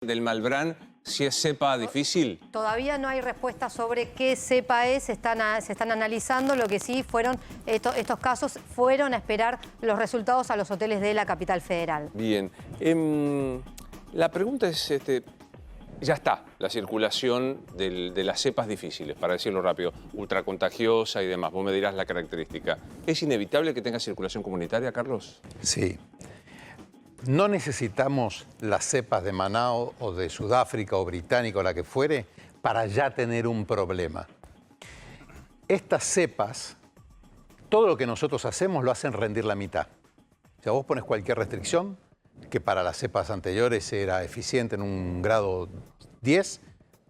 del Malbrán, si es cepa difícil? Todavía no hay respuesta sobre qué cepa es, se están analizando. Lo que sí fueron, estos casos fueron a esperar los resultados a los hoteles de la capital federal. Bien. La pregunta es, ya está la circulación de las cepas difíciles, para decirlo rápido, ultracontagiosa y demás. Vos me dirás la característica. ¿Es inevitable que tenga circulación comunitaria, Carlos? Sí. No necesitamos las cepas de Manaos o de Sudáfrica o británica o la que fuere para ya tener un problema. Estas cepas, todo lo que nosotros hacemos lo hacen rendir la mitad. O sea, vos pones cualquier restricción, que para las cepas anteriores era eficiente en un grado 10,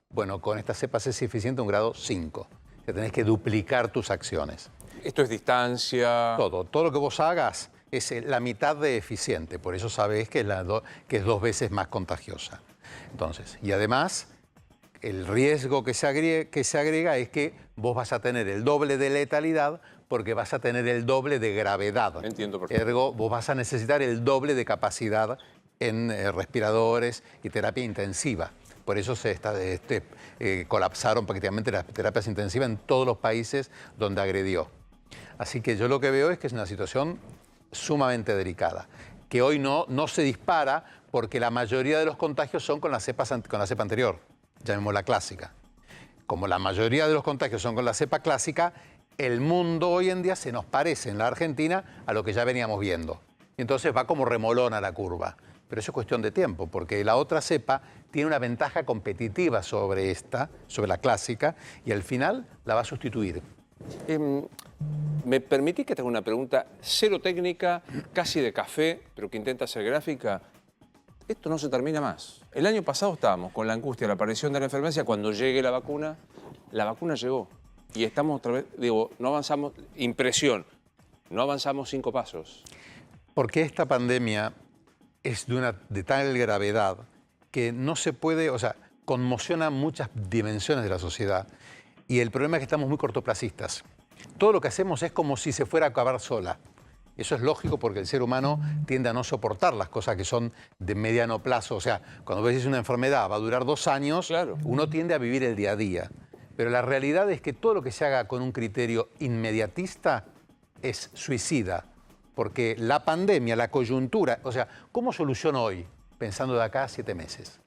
bueno, con estas cepas es eficiente en un grado 5. O sea, tenés que duplicar tus acciones. ¿Esto es distancia? Todo lo que vos hagas es la mitad de eficiente, por eso sabés que es 2 veces más contagiosa. Entonces, y además, el riesgo que se agrega es que vos vas a tener el doble de letalidad porque vas a tener el doble de gravedad. Entiendo perfectamente. Ergo, vos vas a necesitar el doble de capacidad en respiradores y terapia intensiva. Por eso colapsaron prácticamente las terapias intensivas en todos los países donde agredió. Así que yo lo que veo es que es una situación sumamente delicada, que hoy no se dispara porque la mayoría de los contagios son con la cepa anterior, llamémosla clásica. Como la mayoría de los contagios son con la cepa clásica, el mundo hoy en día se nos parece en la Argentina a lo que ya veníamos viendo. Y entonces va como remolona la curva. Pero eso es cuestión de tiempo, porque la otra cepa tiene una ventaja competitiva sobre la clásica, y al final la va a sustituir. ¿Me permitís que te haga una pregunta cero técnica, casi de café, pero que intenta ser gráfica? Esto no se termina más. El año pasado estábamos con la angustia de la aparición de la enfermedad. Cuando llegue la vacuna llegó. Y estamos otra vez, digo, no avanzamos, impresión, no avanzamos 5 pasos. Porque esta pandemia es de tal gravedad que no se puede, o sea, conmociona muchas dimensiones de la sociedad. Y el problema es que estamos muy cortoplacistas. Todo lo que hacemos es como si se fuera a acabar sola. Eso es lógico porque el ser humano tiende a no soportar las cosas que son de mediano plazo. O sea, cuando ves una enfermedad va a durar 2 años, claro, uno tiende a vivir el día a día. Pero la realidad es que todo lo que se haga con un criterio inmediatista es suicida. Porque la pandemia, la coyuntura, o sea, ¿cómo soluciono hoy? Pensando de acá a 7 meses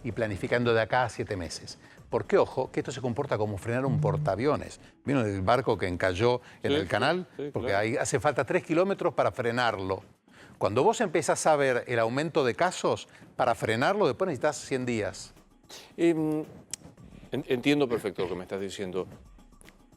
y planificando de acá a 7 meses. Porque, ojo, que esto se comporta como frenar un portaaviones. ¿Vieron el barco que encalló en el canal? Sí, porque claro. ahí hace falta 3 kilómetros para frenarlo. Cuando vos empezás a ver el aumento de casos, para frenarlo después necesitas 100 días. Entiendo perfecto lo que me estás diciendo.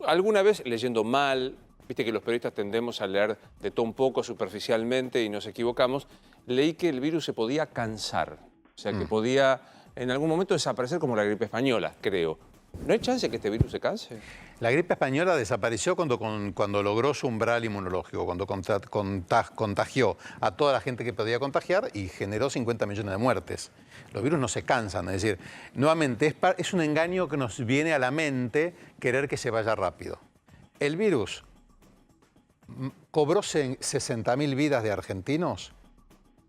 Alguna vez, leyendo mal, viste que los periodistas tendemos a leer de todo un poco superficialmente y nos equivocamos, leí que el virus se podía cansar. O sea, que podía en algún momento desaparecer como la gripe española, creo. ¿No hay chance que este virus se canse? La gripe española desapareció cuando logró su umbral inmunológico, cuando contagió a toda la gente que podía contagiar y generó 50 millones de muertes. Los virus no se cansan, es decir, nuevamente es un engaño que nos viene a la mente querer que se vaya rápido. El virus cobró 60.000 vidas de argentinos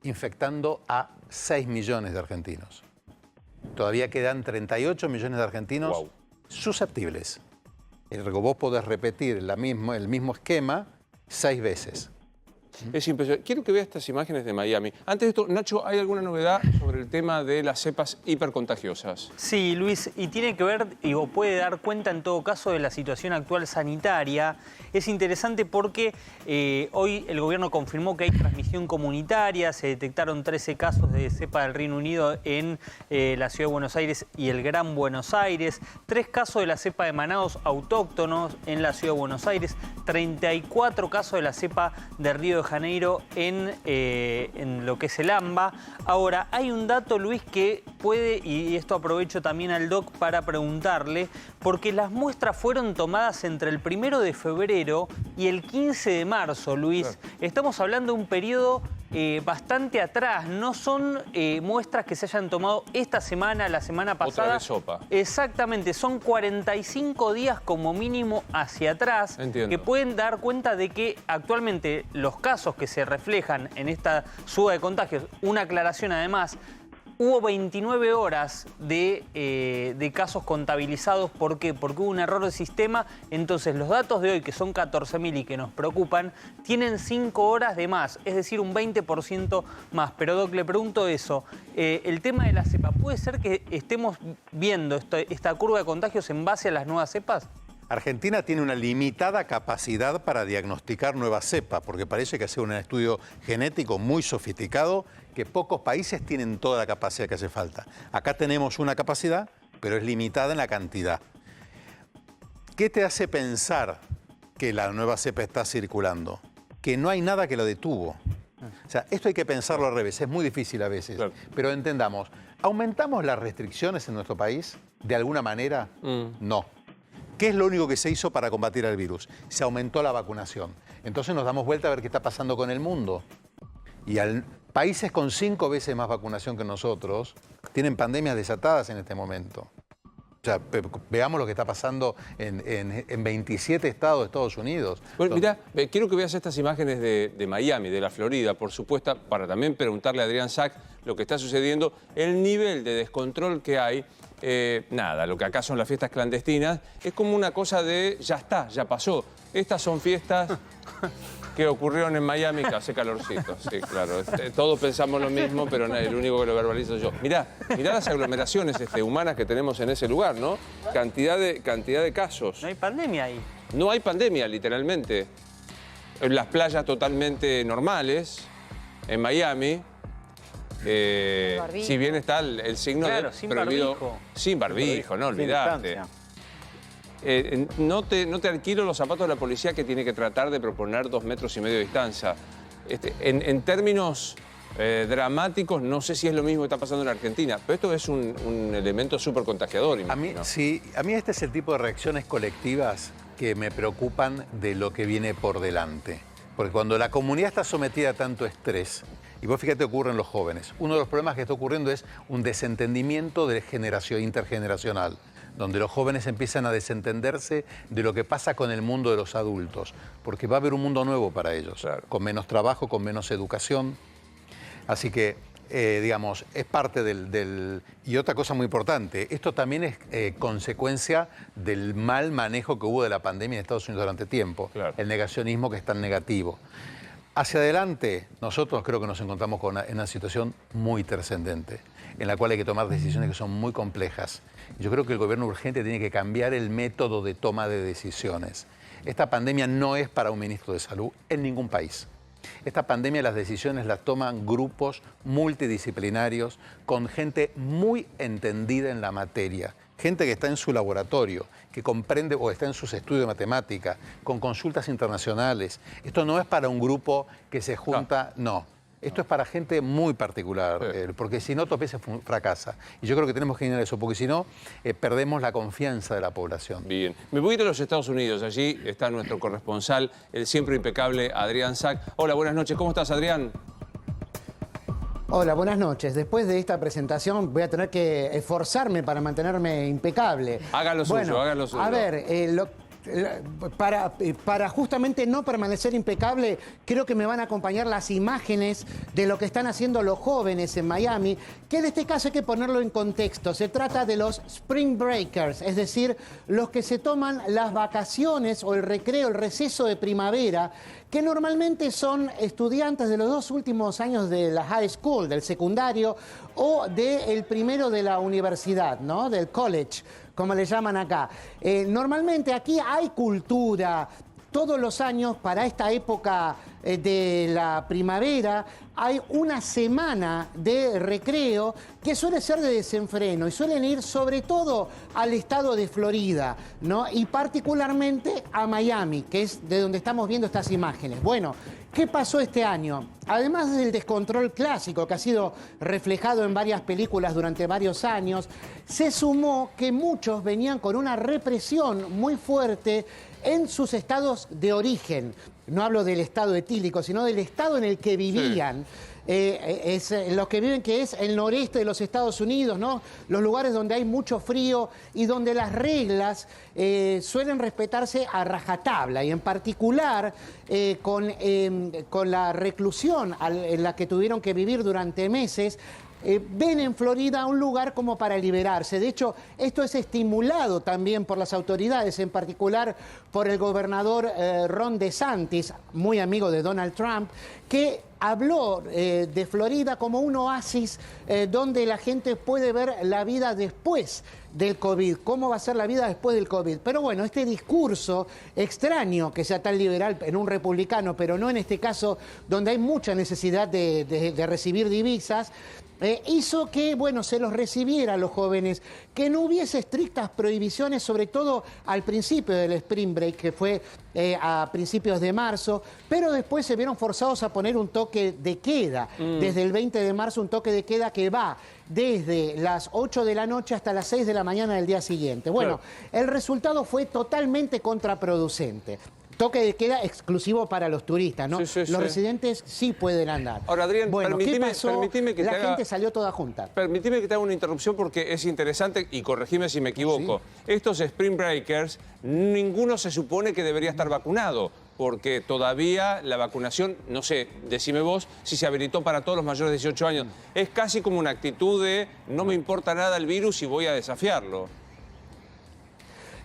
infectando a 6 millones de argentinos. Todavía quedan 38 millones de argentinos susceptibles. Ergo, vos podés repetir el mismo esquema 6 veces. Es impresionante. Quiero que veas estas imágenes de Miami. Antes de esto, Nacho, ¿hay alguna novedad sobre el tema de las cepas hipercontagiosas? Sí, Luis, y tiene que ver, o puede dar cuenta en todo caso de la situación actual sanitaria. Es interesante porque hoy el gobierno confirmó que hay transmisión comunitaria, se detectaron 13 casos de cepa del Reino Unido en la Ciudad de Buenos Aires y el Gran Buenos Aires, 3 casos de la cepa de Manaos autóctonos en la Ciudad de Buenos Aires, 34 casos de la cepa de Río de Janeiro en lo que es el AMBA. Ahora, hay un dato, Luis, que puede, y esto aprovecho también al doc para preguntarle, porque las muestras fueron tomadas entre el 1 de febrero y el 15 de marzo, Luis. Claro. Estamos hablando de un periodo bastante atrás. No son muestras que se hayan tomado esta semana, la semana pasada. Otra vez sopa. Exactamente, son 45 días como mínimo hacia atrás. Entiendo. Que pueden dar cuenta de que actualmente los casos que se reflejan en esta suba de contagios, una aclaración además, Hubo 29 horas de casos contabilizados. ¿Por qué? Porque hubo un error de sistema. Entonces, los datos de hoy, que son 14.000 y que nos preocupan, tienen 5 horas de más, es decir, un 20% más. Pero, Doc, le pregunto eso. El tema de la cepa, ¿puede ser que estemos viendo esta curva de contagios en base a las nuevas cepas? Argentina tiene una limitada capacidad para diagnosticar nuevas cepas, porque parece que hace un estudio genético muy sofisticado, que pocos países tienen toda la capacidad que hace falta. Acá tenemos una capacidad, pero es limitada en la cantidad. ¿Qué te hace pensar que la nueva cepa está circulando? Que no hay nada que lo detuvo. O sea, esto hay que pensarlo al revés, es muy difícil a veces, claro. Pero entendamos, ¿aumentamos las restricciones en nuestro país de alguna manera? No. ¿Qué es lo único que se hizo para combatir el virus? Se aumentó la vacunación. Entonces nos damos vuelta a ver qué está pasando con el mundo. Y países con 5 veces más vacunación que nosotros tienen pandemias desatadas en este momento. O sea, veamos lo que está pasando en 27 estados de Estados Unidos. Bueno, mirá, quiero que veas estas imágenes de Miami, de la Florida, por supuesto, para también preguntarle a Adrián Sack lo que está sucediendo, el nivel de descontrol que hay. Nada, lo que acá son las fiestas clandestinas, es como una cosa de ya está, ya pasó. Estas son fiestas que ocurrieron en Miami, que hace calorcito, sí, claro. Todos pensamos lo mismo, pero el único que lo verbalizo soy yo. Mirá las aglomeraciones humanas que tenemos en ese lugar, ¿no? Cantidad de casos. No hay pandemia ahí. No hay pandemia, literalmente. En las playas totalmente normales, en Miami. Si bien está el signo claro, de sin prohibido, barbijo. Sin barbijo, no olvidate. No te alquilo los zapatos de la policía que tiene que tratar de proponer 2,5 metros de distancia. En términos dramáticos, no sé si es lo mismo que está pasando en Argentina, pero esto es un elemento súper contagiador. A mí este es el tipo de reacciones colectivas que me preocupan de lo que viene por delante. Porque cuando la comunidad está sometida a tanto estrés, y vos fíjate, ocurre en los jóvenes. Uno de los problemas que está ocurriendo es un desentendimiento de generación intergeneracional, donde los jóvenes empiezan a desentenderse de lo que pasa con el mundo de los adultos, porque va a haber un mundo nuevo para ellos, claro. Con menos trabajo, con menos educación. Así que, digamos, es parte del... Y otra cosa muy importante, esto también es consecuencia del mal manejo que hubo de la pandemia en Estados Unidos durante tiempo, claro. El negacionismo que es tan negativo. Hacia adelante, nosotros creo que nos encontramos en una situación muy trascendente, en la cual hay que tomar decisiones que son muy complejas. Yo creo que el gobierno urgente tiene que cambiar el método de toma de decisiones. Esta pandemia no es para un ministro de salud en ningún país. Esta pandemia, las decisiones las toman grupos multidisciplinarios con gente muy entendida en la materia. Gente que está en su laboratorio, que comprende o está en sus estudios de matemática, con consultas internacionales. Esto no es para un grupo que se junta, no. Esto es para gente muy particular, porque si no, todo veces fracasa. Y yo creo que tenemos que generar eso, porque si no, perdemos la confianza de la población. Bien. Me voy a ir a los Estados Unidos. Allí está nuestro corresponsal, el siempre impecable Adrián Sack. Hola, buenas noches. ¿Cómo estás, Adrián? Hola, buenas noches. Después de esta presentación voy a tener que esforzarme para mantenerme impecable. Hágalo suyo, hágalo suyo. A ver, para justamente no permanecer impecable, creo que me van a acompañar las imágenes de lo que están haciendo los jóvenes en Miami, que en este caso hay que ponerlo en contexto. Se trata de los Spring Breakers, es decir, los que se toman las vacaciones o el recreo, el receso de primavera, que normalmente son estudiantes de los 2 últimos años de la high school, del secundario, o del primero de la universidad, ¿no? Del college, como le llaman acá. Normalmente aquí hay cultura. Todos los años, para esta época de la primavera, hay una semana de recreo que suele ser de desenfreno y suelen ir sobre todo al estado de Florida, ¿no? Y particularmente a Miami, que es de donde estamos viendo estas imágenes. Bueno, ¿qué pasó este año? Además del descontrol clásico que ha sido reflejado en varias películas durante varios años, se sumó que muchos venían con una represión muy fuerte en sus estados de origen. No hablo del estado etílico, sino del estado en el que vivían. Sí. Los que viven, que es el noreste de los Estados Unidos, ¿no? Los lugares donde hay mucho frío y donde las reglas suelen respetarse a rajatabla, y en particular con la reclusión en la que tuvieron que vivir durante meses, ven en Florida un lugar como para liberarse. De hecho, esto es estimulado también por las autoridades, en particular por el gobernador Ron DeSantis, muy amigo de Donald Trump, que habló de Florida como un oasis donde la gente puede ver la vida después del COVID, cómo va a ser la vida después del COVID. Pero bueno, este discurso extraño que sea tan liberal en un republicano, pero no en este caso donde hay mucha necesidad de recibir divisas, hizo que, bueno, se los recibiera a los jóvenes, que no hubiese estrictas prohibiciones, sobre todo al principio del Spring Break, que fue a principios de marzo, pero después se vieron forzados a poner un toque de queda. Desde el 20 de marzo, un toque de queda que va desde las 8 de la noche hasta las 6 de la mañana del día siguiente. Bueno, el resultado fue totalmente contraproducente. Toque de queda exclusivo para los turistas, ¿no? Sí, los residentes sí pueden andar. Ahora, Adrián, bueno, ¿qué pasó? permitime que la te haga... gente salió toda junta. Permitime que te haga una interrupción porque es interesante, y corregime si me equivoco. Sí. Estos Spring Breakers, ninguno se supone que debería estar vacunado, porque todavía la vacunación, no sé, decime vos, si se habilitó para todos los mayores de 18 años. Es casi como una actitud de no me importa nada el virus y voy a desafiarlo.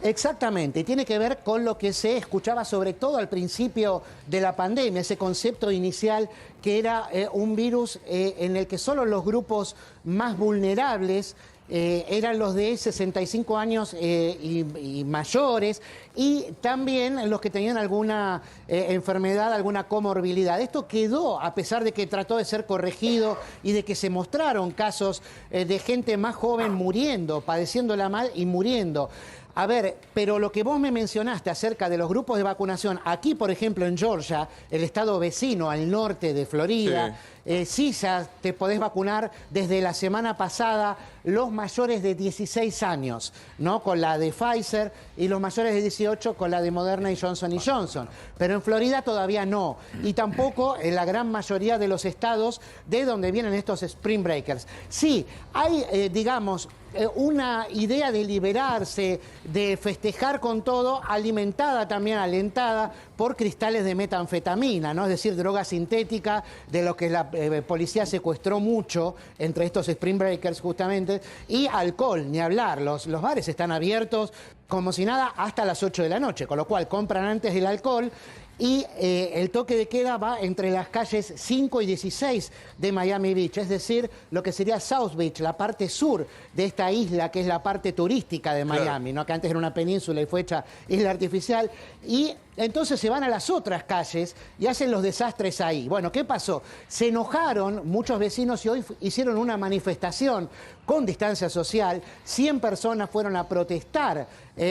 Exactamente, y tiene que ver con lo que se escuchaba sobre todo al principio de la pandemia, ese concepto inicial que era un virus en el que solo los grupos más vulnerables eran los de 65 años y mayores, y también los que tenían alguna enfermedad, alguna comorbilidad. Esto quedó, a pesar de que trató de ser corregido y de que se mostraron casos de gente más joven muriendo, padeciéndola mal y muriendo. A ver, pero lo que vos me mencionaste acerca de los grupos de vacunación, aquí, por ejemplo, en Georgia, el estado vecino al norte de Florida, sí ya te podés vacunar desde la semana pasada los mayores de 16 años, ¿no? Con la de Pfizer, y los mayores de 18 con la de Moderna y Johnson & Johnson. Pero en Florida todavía no, y tampoco en la gran mayoría de los estados de donde vienen estos Spring Breakers. Sí, hay, digamos, una idea de liberarse, de festejar con todo, alimentada también, alentada por cristales de metanfetamina, ¿no? Es decir, droga sintética, de lo que la policía secuestró mucho entre estos Spring Breakers justamente, y alcohol, ni hablar. Los bares están abiertos como si nada hasta las 8 de la noche, con lo cual compran antes el alcohol. Y el toque de queda va entre las calles 5 y 16 de Miami Beach, es decir, lo que sería South Beach, la parte sur de esta isla, que es la parte turística de Miami, ¿no? Que antes era una península y fue hecha isla artificial. Y entonces se van a las otras calles y hacen los desastres ahí. Bueno, ¿qué pasó? Se enojaron muchos vecinos y hoy hicieron una manifestación con distancia social. 100 personas fueron a protestar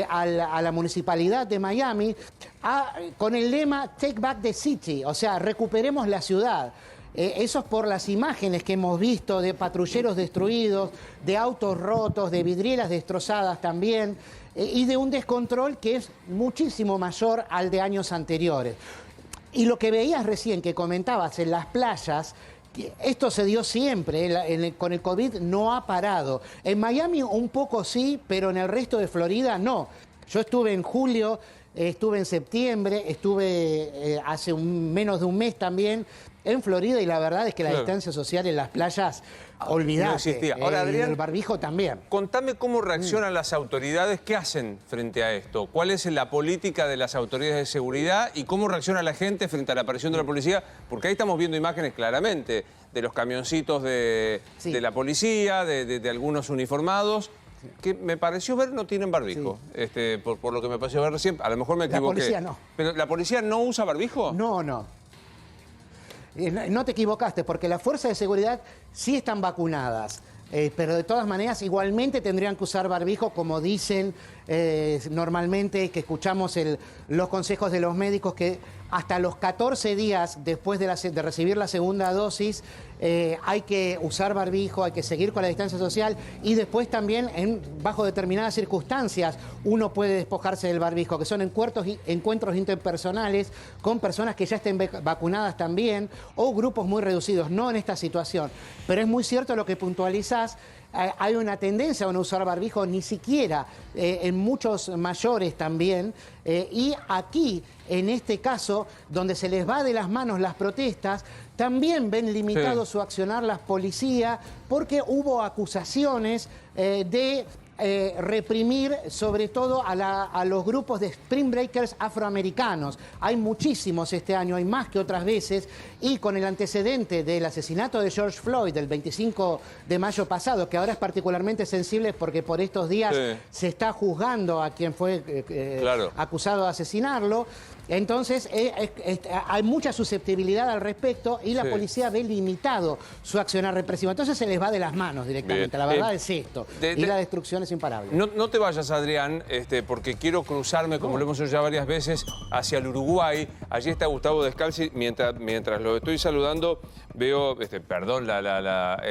a la municipalidad de Miami con el lema Take Back the City, o sea, recuperemos la ciudad. Eso es por las imágenes que hemos visto de patrulleros destruidos, de autos rotos, de vidrieras destrozadas también, y de un descontrol que es muchísimo mayor al de años anteriores. Y lo que veías recién, que comentabas en las playas, esto se dio siempre, con el COVID no ha parado. En Miami un poco sí, pero en el resto de Florida no. Yo estuve en julio, estuve en septiembre, estuve hace menos de un mes también en Florida, y la verdad es que la distancia social en las playas, olvidate. No existía. Ahora, Adrián, el barbijo también. Contame cómo reaccionan las autoridades, qué hacen frente a esto, cuál es la política de las autoridades de seguridad y cómo reacciona la gente frente a la aparición de la policía, porque ahí estamos viendo imágenes claramente de los camioncitos de la policía, de algunos uniformados, que me pareció ver no tienen barbijo, por lo que me pareció ver recién, a lo mejor me equivoqué. La policía no. ¿Pero la policía no usa barbijo? No. No te equivocaste, porque las fuerzas de seguridad sí están vacunadas, pero de todas maneras igualmente tendrían que usar barbijo, como dicen normalmente, que escuchamos los consejos de los médicos, que hasta los 14 días después de recibir la segunda dosis hay que usar barbijo, hay que seguir con la distancia social, y después también bajo determinadas circunstancias uno puede despojarse del barbijo, que son encuentros interpersonales con personas que ya estén vacunadas también, o grupos muy reducidos, no en esta situación. Pero es muy cierto lo que puntualizás, atrás hay una tendencia a no usar barbijo, ni siquiera en muchos mayores también. Y aquí, en este caso, donde se les va de las manos las protestas, también ven limitado su accionar las policías, porque hubo acusaciones de reprimir sobre todo a los grupos de Spring Breakers afroamericanos. Hay muchísimos este año, hay más que otras veces, y con el antecedente del asesinato de George Floyd del 25 de mayo pasado, que ahora es particularmente sensible porque por estos días se está juzgando a quien fue acusado de asesinarlo. Entonces hay mucha susceptibilidad al respecto y la policía ve limitado su accionar represivo. Entonces se les va de las manos directamente. La verdad es esto. Y la destrucción es imparable. No te vayas, Adrián, porque quiero cruzarme, como lo hemos hecho ya varias veces, hacia el Uruguay. Allí está Gustavo Descalzi. Mientras lo estoy saludando, veo, perdón, la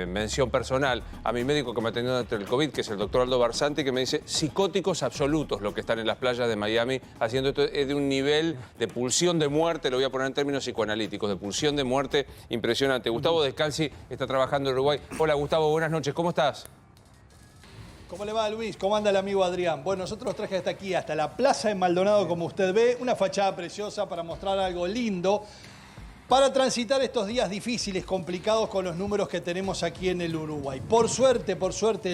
mención personal a mi médico que me atendió durante el COVID, que es el doctor Aldo Barsanti, que me dice psicóticos absolutos los que están en las playas de Miami haciendo esto. Es de un nivel de pulsión de muerte, lo voy a poner en términos psicoanalíticos, de pulsión de muerte impresionante. Gustavo Descalzi está trabajando en Uruguay. Hola, Gustavo, buenas noches, ¿cómo estás? ¿Cómo le va, Luis? ¿Cómo anda el amigo Adrián? Bueno, nosotros nos traje hasta aquí, hasta la Plaza de Maldonado, como usted ve, una fachada preciosa para mostrar algo lindo, para transitar estos días difíciles, complicados con los números que tenemos aquí en el Uruguay. Por suerte,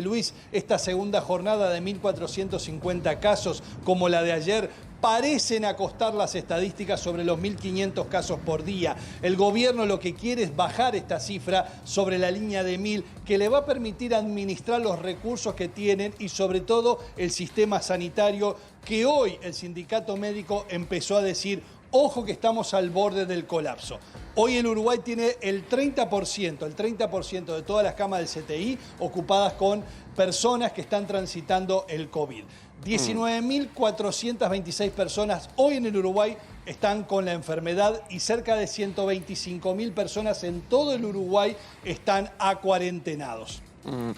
Luis, esta segunda jornada de 1.450 casos, como la de ayer, parecen acostar las estadísticas sobre los 1.500 casos por día. El gobierno lo que quiere es bajar esta cifra sobre la línea de 1.000, que le va a permitir administrar los recursos que tienen y sobre todo el sistema sanitario, que hoy el sindicato médico empezó a decir: ojo que estamos al borde del colapso. Hoy el Uruguay tiene el 30% de todas las camas del CTI ocupadas con personas que están transitando el COVID. 19.426 personas hoy en el Uruguay están con la enfermedad y cerca de 125.000 personas en todo el Uruguay están acuarentenados.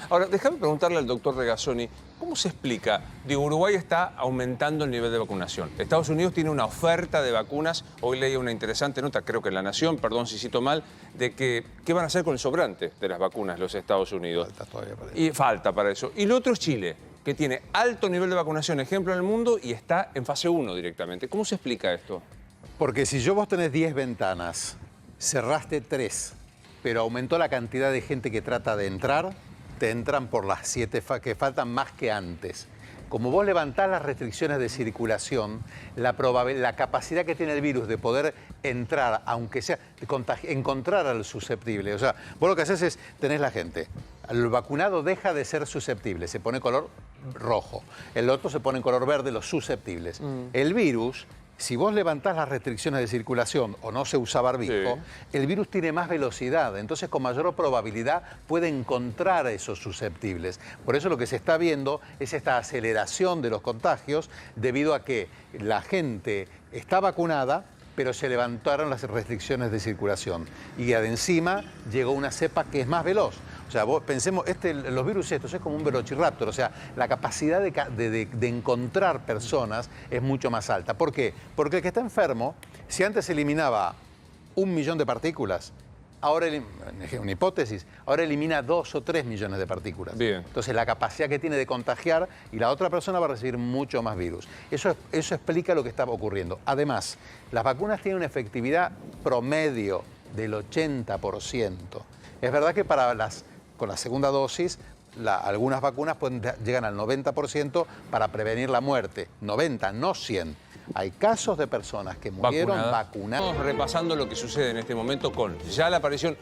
Ahora, déjame preguntarle al doctor Regazzoni, ¿cómo se explica? Digo, Uruguay está aumentando el nivel de vacunación. Estados Unidos tiene una oferta de vacunas. Hoy leí una interesante nota, creo que en La Nación, perdón si cito mal, de que qué van a hacer con el sobrante de las vacunas los Estados Unidos. Falta todavía para eso. Y falta para eso. Y lo otro es Chile, que tiene alto nivel de vacunación, ejemplo en el mundo, y está en fase 1 directamente. ¿Cómo se explica esto? Porque si vos tenés 10 ventanas, cerraste 3, pero aumentó la cantidad de gente que trata de entrar, te entran por las 7 que faltan más que antes. Como vos levantás las restricciones de circulación, la capacidad que tiene el virus de poder entrar, aunque sea, encontrar al susceptible. O sea, vos lo que haces es, tenés la gente, el vacunado deja de ser susceptible, se pone color rojo. El otro se pone en color verde, los susceptibles. El virus, si vos levantás las restricciones de circulación o no se usa barbijo, el virus tiene más velocidad, entonces con mayor probabilidad puede encontrar a esos susceptibles. Por eso lo que se está viendo es esta aceleración de los contagios debido a que la gente está vacunada, pero se levantaron las restricciones de circulación. Y encima llegó una cepa que es más veloz. O sea, vos pensemos, los virus estos es como un velociraptor, o sea, la capacidad de encontrar personas es mucho más alta. ¿Por qué? Porque el que está enfermo, si antes eliminaba 1 millón de partículas, ahora, una hipótesis, ahora elimina 2 o 3 millones de partículas. Bien. Entonces la capacidad que tiene de contagiar y la otra persona va a recibir mucho más virus. Eso explica lo que está ocurriendo. Además, las vacunas tienen una efectividad promedio del 80%. Es verdad que con la segunda dosis, algunas vacunas llegan al 90% para prevenir la muerte. 90, no 100. Hay casos de personas que murieron vacunadas. Estamos repasando lo que sucede en este momento con ya la aparición.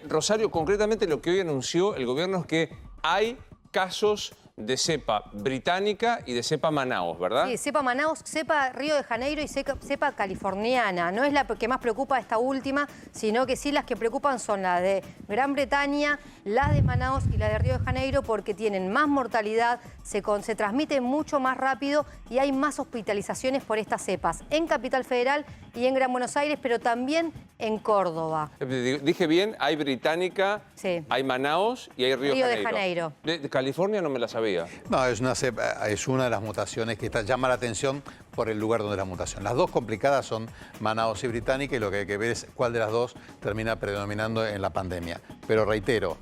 Rosario, concretamente lo que hoy anunció el gobierno es que hay casos de cepa británica y de cepa Manaus, ¿verdad? Sí, cepa Manaus, cepa Río de Janeiro y cepa californiana. No es la que más preocupa esta última, sino que sí las que preocupan son la de Gran Bretaña, las de Manaus y la de Río de Janeiro, porque tienen más mortalidad, se transmite mucho más rápido y hay más hospitalizaciones por estas cepas en Capital Federal y en Gran Buenos Aires, pero también en Córdoba. Dije bien, hay británica, hay Manaus y hay Río de Janeiro. De California no me la sabía. No, es una de las mutaciones que llama la atención por el lugar donde la mutación. Las dos complicadas son Manaus y británica y lo que hay que ver es cuál de las dos termina predominando en la pandemia. Pero reitero,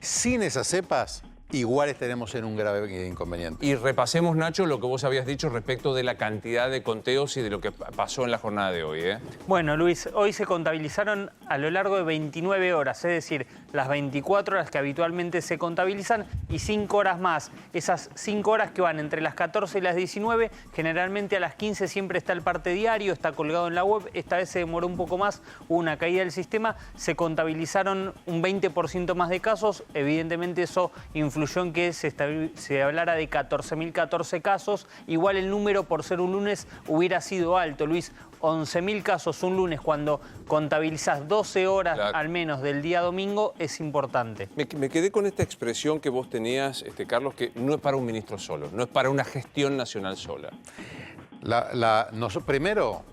sin esas cepas, igual estaremos en un grave inconveniente. Y repasemos, Nacho, lo que vos habías dicho respecto de la cantidad de conteos y de lo que pasó en la jornada de hoy, ¿eh? Bueno, Luis, hoy se contabilizaron a lo largo de 29 horas, es decir, las 24 horas que habitualmente se contabilizan y 5 horas más. Esas 5 horas que van entre las 14 y las 19, generalmente a las 15 siempre está el parte diario, está colgado en la web. Esta vez se demoró un poco más, hubo una caída del sistema, se contabilizaron un 20% más de casos. Evidentemente eso influyó en que se hablara de 14.014 casos. Igual el número, por ser un lunes, hubiera sido alto, Luis. 11.000 casos un lunes cuando contabilizás 12 horas al menos del día domingo es importante. Me quedé con esta expresión que vos tenías, Carlos, que no es para un ministro solo, no es para una gestión nacional sola. Primero,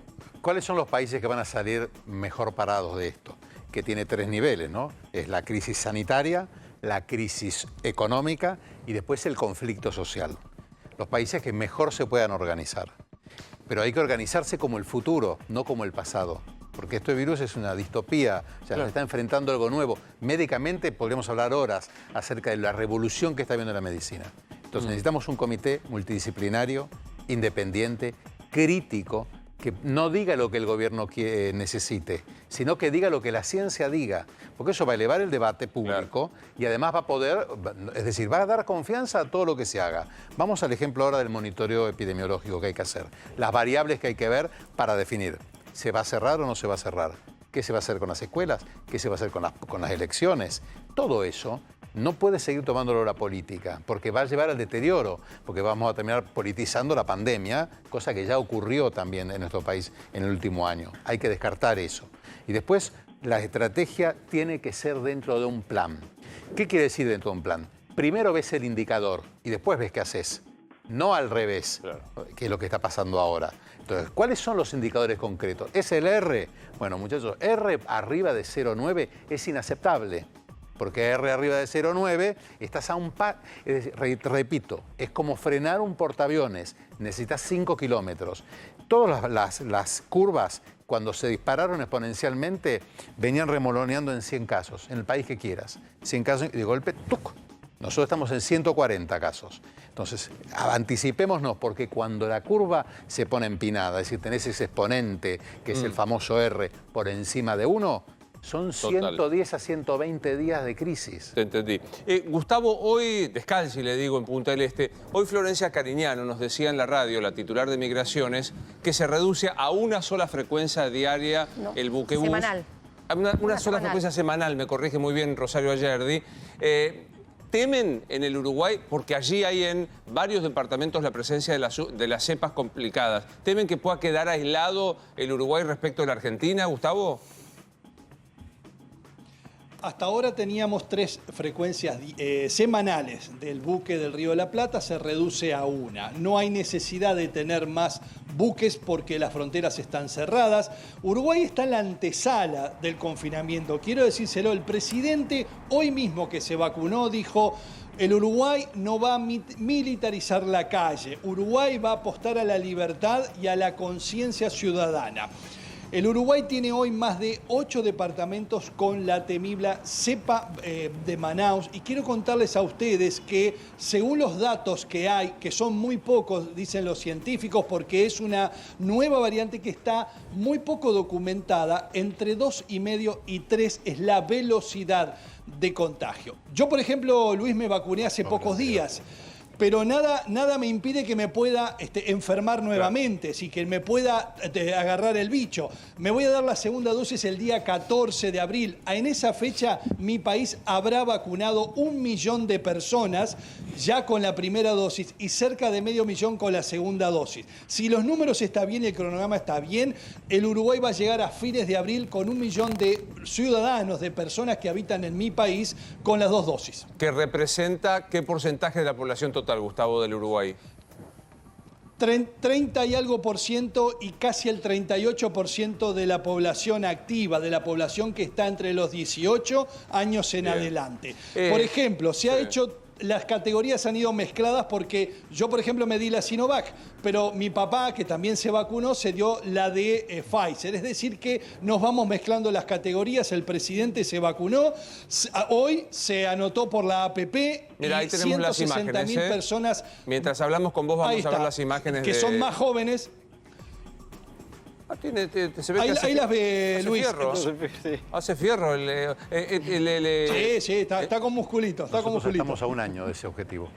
¿cuáles son los países que van a salir mejor parados de esto? Que tiene 3 niveles, ¿no? Es la crisis sanitaria, la crisis económica y después el conflicto social. Los países que mejor se puedan organizar. Pero hay que organizarse como el futuro, no como el pasado. Porque este virus es una distopía, o sea, nos está enfrentando algo nuevo. Médicamente podríamos hablar horas acerca de la revolución que está viendo la medicina. Entonces necesitamos un comité multidisciplinario, independiente, crítico, que no diga lo que el gobierno necesite, sino que diga lo que la ciencia diga. Porque eso va a elevar el debate público y además va a poder, es decir, va a dar confianza a todo lo que se haga. Vamos al ejemplo ahora del monitoreo epidemiológico que hay que hacer. Las variables que hay que ver para definir, ¿se va a cerrar o no se va a cerrar? ¿Qué se va a hacer con las escuelas? ¿Qué se va a hacer con las elecciones? Todo eso no puede seguir tomándolo la política, porque va a llevar al deterioro, porque vamos a terminar politizando la pandemia, cosa que ya ocurrió también en nuestro país en el último año. Hay que descartar eso. Y después, la estrategia tiene que ser dentro de un plan. ¿Qué quiere decir dentro de un plan? Primero ves el indicador y después ves qué haces. No al revés, que es lo que está pasando ahora. Entonces, ¿cuáles son los indicadores concretos? ¿Es el R? Bueno, muchachos, R arriba de 0,9 es inaceptable. Porque R arriba de 0,9 estás a un par. Repito, es como frenar un portaaviones. Necesitas 5 kilómetros. Todas las curvas, cuando se dispararon exponencialmente, venían remoloneando en 100 casos, en el país que quieras. 100 casos y de golpe, ¡tuc! Nosotros estamos en 140 casos. Entonces, anticipémonos, porque cuando la curva se pone empinada, es decir, tenés ese exponente, que es el famoso R, por encima de 1, son 110 a 120 días de crisis. Te entendí. Gustavo, hoy, descalzi le digo en Punta del Este, hoy Florencia Cariñano nos decía en la radio, la titular de Migraciones, que se reduce a una sola frecuencia diaria el buquebús. Semanal. Una sola frecuencia semanal, me corrige muy bien Rosario Ayerdi. ¿Temen en el Uruguay, porque allí hay en varios departamentos la presencia de las cepas complicadas, temen que pueda quedar aislado el Uruguay respecto de la Argentina, Gustavo? Hasta ahora teníamos 3 frecuencias semanales del buque del Río de la Plata, se reduce a 1. No hay necesidad de tener más buques porque las fronteras están cerradas. Uruguay está en la antesala del confinamiento. Quiero decírselo, el presidente hoy mismo que se vacunó dijo: el Uruguay no va a militarizar la calle. Uruguay va a apostar a la libertad y a la conciencia ciudadana. El Uruguay tiene hoy más de 8 departamentos con la temible cepa de Manaus. Y quiero contarles a ustedes que, según los datos que hay, que son muy pocos, dicen los científicos, porque es una nueva variante que está muy poco documentada, entre 2,5 y 3 es la velocidad de contagio. Yo, por ejemplo, Luis, me vacuné hace pocos días. Pero nada me impide que me pueda enfermar nuevamente, sí, que me pueda agarrar el bicho. Me voy a dar la segunda dosis el día 14 de abril. En esa fecha mi país habrá vacunado 1 millón de personas ya con la primera dosis y cerca de 500.000 con la segunda dosis. Si los números están bien y el cronograma está bien, el Uruguay va a llegar a fines de abril con 1 millón de ciudadanos, de personas que habitan en mi país con las 2 dosis. ¿Que representa qué porcentaje de la población total, Gustavo, del Uruguay? 30 y algo por ciento y casi el 38% de la población activa, de la población que está entre los 18 años en adelante. Por ejemplo, se ha hecho las categorías han ido mezcladas porque yo, por ejemplo, me di la Sinovac, pero mi papá, que también se vacunó, se dio la de Pfizer. Es decir, que nos vamos mezclando las categorías. El presidente se vacunó, hoy se anotó por la APP. Mira, ahí tenemos las imágenes. 160.000 personas. Mientras hablamos con vos, vamos a ver las imágenes que son más jóvenes. Se ve ahí las ve hace Luis. Fierro. Hace fierro. Sí, está con musculito. Estamos a un año de ese objetivo.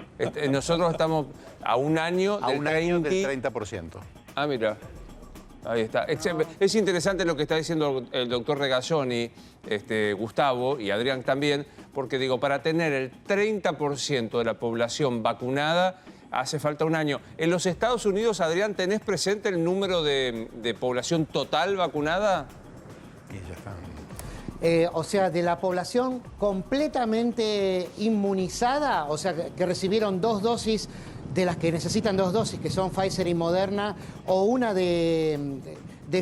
Nosotros estamos a un año del 30%. Ah, mira. Ahí está. Es interesante lo que está diciendo el doctor Regazzoni, Gustavo y Adrián también, porque digo, para tener el 30% de la población vacunada hace falta un año. En los Estados Unidos, Adrián, ¿tenés presente el número de población total vacunada? Y ya están. O sea, de la población completamente inmunizada, o sea, que recibieron 2 dosis de las que necesitan 2 dosis, que son Pfizer y Moderna, o una de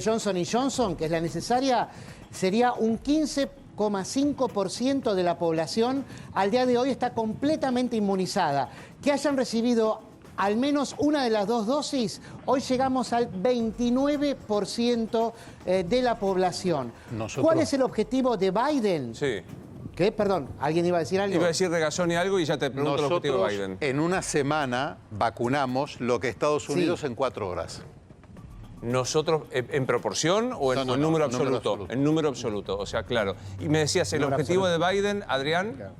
Johnson & Johnson, que es la necesaria, sería un 15,5% de la población al día de hoy está completamente inmunizada. Que hayan recibido al menos una de las 2 dosis, hoy llegamos al 29% de la población. ¿Cuál es el objetivo de Biden? Sí. ¿Qué? Perdón, ¿alguien iba a decir algo? Iba a decir Regazzoni algo y ya te pregunto el objetivo de Biden. En una semana vacunamos lo que Estados Unidos en 4 horas. ¿Nosotros en proporción o en número absoluto? En número absoluto, o sea, claro. Y me decías, ¿el objetivo de Biden, Adrián? Claro.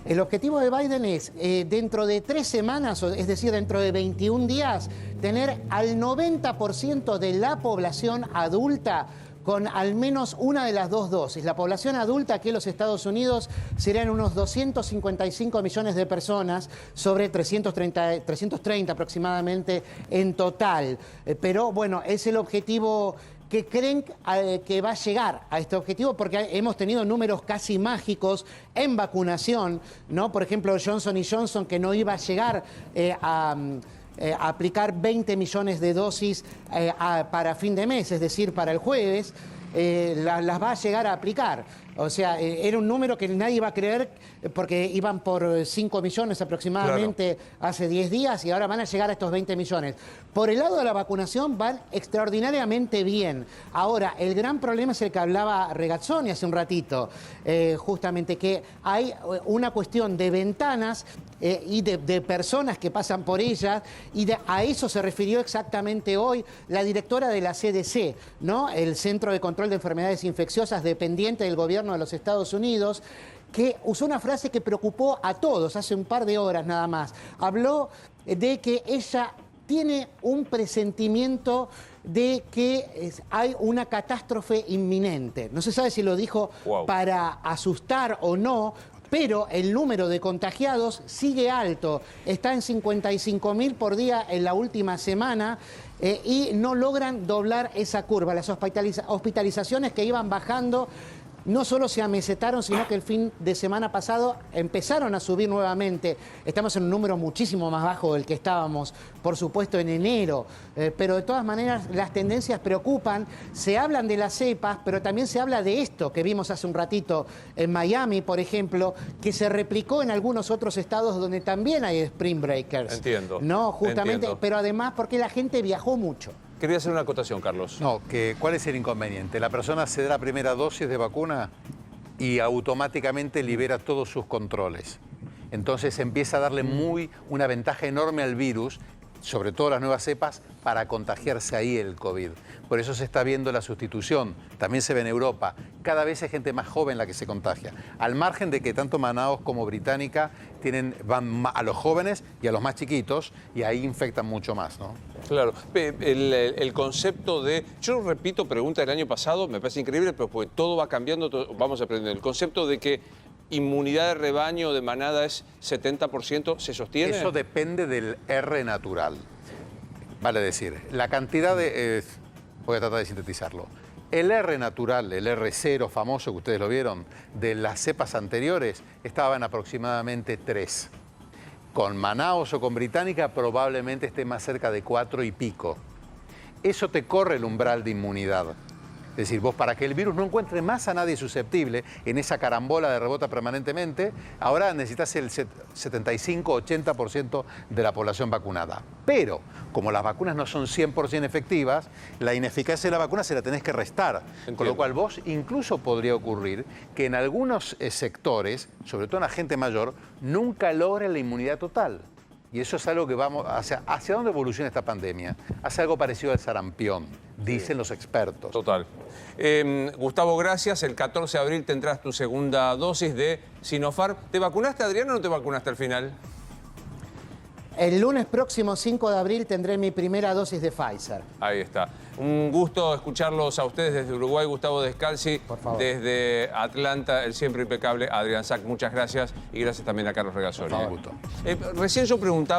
El objetivo de Biden es, dentro de 3 semanas, es decir, dentro de 21 días, tener al 90% de la población adulta con al menos una de las 2 dosis. La población adulta aquí en los Estados Unidos serían unos 255 millones de personas, sobre 330 aproximadamente en total. Pero bueno, es el objetivo que creen que va a llegar a este objetivo, porque hemos tenido números casi mágicos en vacunación, ¿no? Por ejemplo, Johnson & Johnson, que no iba a llegar a aplicar 20 millones de dosis para fin de mes, es decir, para el jueves, las va a llegar a aplicar. O sea, era un número que nadie iba a creer porque iban por 5 millones aproximadamente hace 10 días y ahora van a llegar a estos 20 millones. Por el lado de la vacunación van extraordinariamente bien. Ahora, el gran problema es el que hablaba Regazzoni hace un ratito, justamente que hay una cuestión de ventanas y de personas que pasan por ellas y a eso se refirió exactamente hoy la directora de la CDC, ¿no? El Centro de Control de Enfermedades Infecciosas dependiente del gobierno de los Estados Unidos, que usó una frase que preocupó a todos hace un par de horas nada más. Habló de que ella tiene un presentimiento de que hay una catástrofe inminente. No se sabe si lo dijo para asustar o no, pero el número de contagiados sigue alto. Está en 55.000 por día en la última semana y no logran doblar esa curva. Las hospitalizaciones que iban bajando no solo se amesetaron, sino que el fin de semana pasado empezaron a subir nuevamente. Estamos en un número muchísimo más bajo del que estábamos, por supuesto, en enero. Pero de todas maneras, las tendencias preocupan. Se hablan de las cepas, pero también se habla de esto que vimos hace un ratito en Miami, por ejemplo, que se replicó en algunos otros estados donde también hay spring breakers. Entiendo. No, justamente, entiendo. Pero además porque la gente viajó mucho. Quería hacer una acotación, Carlos. No, ¿cuál es el inconveniente? La persona se da la primera dosis de vacuna y automáticamente libera todos sus controles. Entonces empieza a darle una ventaja enorme al virus, sobre todo las nuevas cepas, para contagiarse ahí el COVID. Por eso se está viendo la sustitución. También se ve en Europa. Cada vez hay gente más joven la que se contagia. Al margen de que tanto Manaos como Británica van a los jóvenes y a los más chiquitos y ahí infectan mucho más, ¿no? Claro. El concepto de... Yo repito, pregunta del año pasado, me parece increíble, pero pues todo va cambiando, vamos aprendiendo. El concepto de que inmunidad de rebaño de manada es 70%, ¿se sostiene? Eso depende del R natural. Vale decir, la cantidad de... voy a tratar de sintetizarlo. El R natural, el R0 famoso que ustedes lo vieron, de las cepas anteriores, estaba en aproximadamente 3. Con Manaos o con Británica probablemente esté más cerca de 4 y pico. Eso te corre el umbral de inmunidad. Es decir, vos para que el virus no encuentre más a nadie susceptible en esa carambola de rebota permanentemente, ahora necesitas el 75-80% de la población vacunada. Pero, como las vacunas no son 100% efectivas, la ineficacia de la vacuna se la tenés que restar. Entiendo. Con lo cual vos incluso podría ocurrir que en algunos sectores, sobre todo en la gente mayor, nunca logren la inmunidad total. Y eso es algo que vamos hacia dónde evoluciona esta pandemia. Hace algo parecido al sarampión, dicen los expertos. Total. Gustavo, gracias. El 14 de abril tendrás tu segunda dosis de Sinopharm. ¿Te vacunaste, Adrián, o no te vacunaste al final? El lunes próximo, 5 de abril, tendré mi primera dosis de Pfizer. Ahí está. Un gusto escucharlos a ustedes desde Uruguay, Gustavo Descalzi. Por favor. Desde Atlanta, el siempre impecable Adrián Sack. Muchas gracias. Y gracias también a Carlos Regazzoni. Por favor. Recién yo preguntaba